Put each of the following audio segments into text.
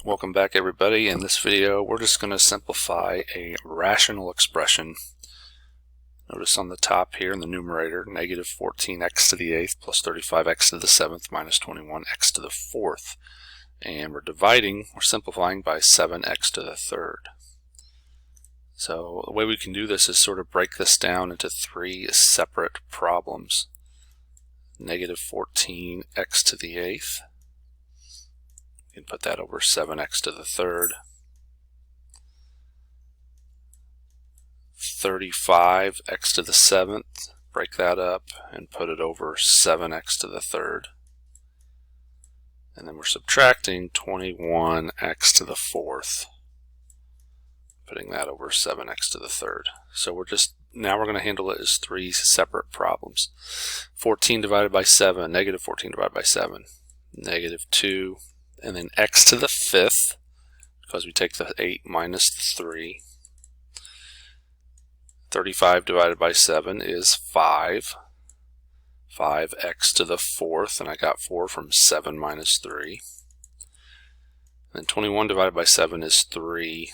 Welcome back everybody. In this video we're just going to simplify a rational expression. Notice on the top here in the numerator, negative 14x to the 8th plus 35x to the 7th minus 21x to the 4th. And we're simplifying by 7x to the 3rd. So the way we can do this is sort of break this down into three separate problems. Negative 14x to the 8th. You can put that over 7x to the 3rd. 35x to the 7th, break that up and put it over 7x to the 3rd. And then we're subtracting 21x to the 4th, putting that over 7x to the 3rd. So now we're going to handle it as three separate problems. 14 divided by 7, negative 14 divided by 7, negative 2, and then x to the 5th, because we take the 8 minus the 3. 35 divided by 7 is 5. 5x to the 4th, and I got 4 from 7 minus 3. And then 21 divided by 7 is 3,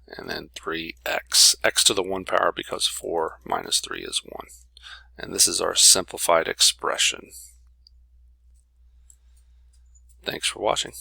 and then 3x. X to the 1 power because 4 minus 3 is 1. And this is our simplified expression. Thanks for watching.